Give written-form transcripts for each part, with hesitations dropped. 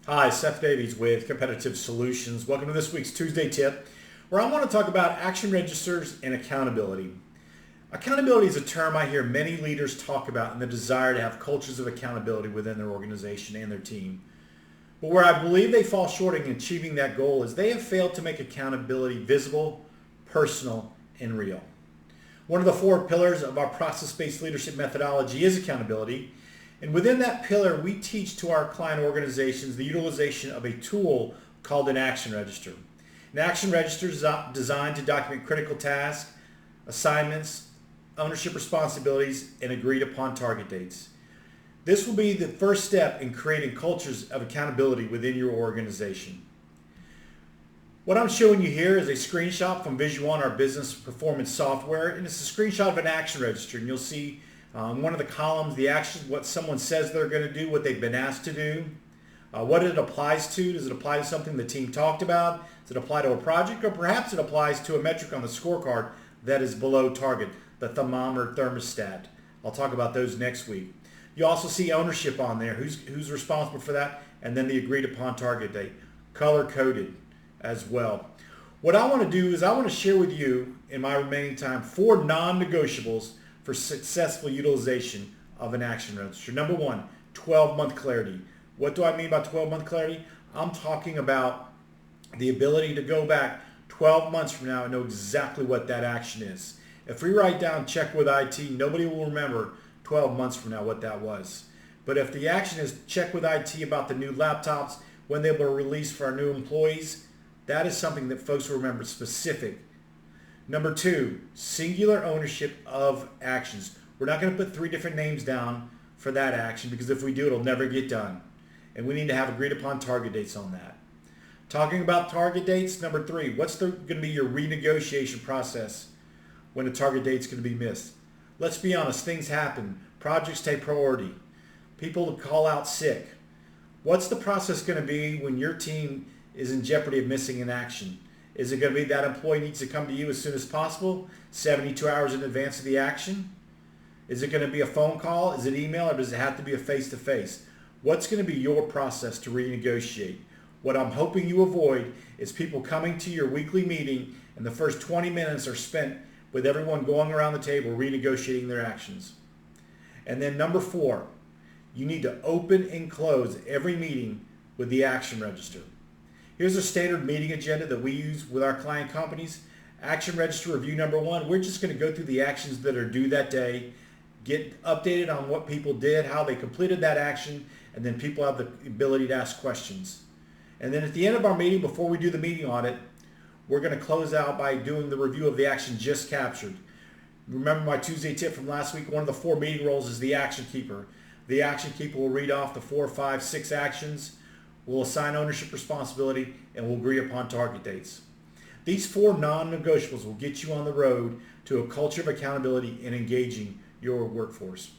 Hi, Seth Davies with Competitive Solutions. Welcome to this week's Tuesday Tip, where I want to talk about action registers and accountability. Accountability is a term I hear many leaders talk about and the desire to have cultures of accountability within their organization and their team. But where I believe they fall short in achieving that goal is they have failed to make accountability visible, personal, and real. One of the four pillars of our process-based leadership methodology is accountability. And within that pillar, we teach to our client organizations the utilization of a tool called an action register. An action register is designed to document critical tasks, assignments, ownership responsibilities, and agreed upon target dates. This will be the first step in creating cultures of accountability within your organization. What I'm showing you here is a screenshot from Visual One, our business performance software, and it's a screenshot of an action register. And you'll see in one of the columns the actions, what someone says they're going to do, what they've been asked to do, what it applies to. Does it apply to something the team talked about? Does it apply to a project? Or perhaps it applies to a metric on the scorecard that is below target, the thermometer thermostat. I'll talk about those next week. You also see ownership on there, who's responsible for that, and then the agreed upon target date, color-coded as well. What I want to do is I want to share with you, in my remaining time, 4 non-negotiables for successful utilization of an action register. Number 1, 12-month clarity. What do I mean by 12-month clarity? I'm talking about the ability to go back 12 months from now and know exactly what that action is. If we write down check with IT, nobody will remember 12 months from now what that was. But if the action is check with IT about the new laptops, when they were released for our new employees, that is something that folks will remember specific. Number 2, singular ownership of actions. We're not going to put 3 different names down for that action because if we do, it'll never get done. And we need to have agreed upon target dates on that. Talking about target dates, number 3, what's going to be your renegotiation process when a target date's going to be missed? Let's be honest, things happen. Projects take priority. People call out sick. What's the process going to be when your team is in jeopardy of missing an action? Is it going to be that employee needs to come to you as soon as possible, 72 hours in advance of the action? Is it going to be a phone call? Is it email? Or does it have to be a face-to-face? What's going to be your process to renegotiate? What I'm hoping you avoid is people coming to your weekly meeting and the first 20 minutes are spent with everyone going around the table renegotiating their actions. And then number 4, you need to open and close every meeting with the action register. Here's a standard meeting agenda that we use with our client companies. Action register review number 1, we're just going to go through the actions that are due that day, get updated on what people did, how they completed that action, and then people have the ability to ask questions. And then at the end of our meeting, before we do the meeting audit, we're going to close out by doing the review of the action just captured. Remember my Tuesday tip from last week, one of the 4 meeting roles is the action keeper. The action keeper will read off the 4, 5, 6 actions. We'll assign ownership responsibility, and we'll agree upon target dates. These 4 non-negotiables will get you on the road to a culture of accountability and engaging your workforce.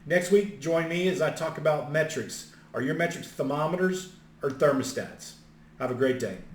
Next week, join me as I talk about metrics. Are your metrics thermometers or thermostats? Have a great day.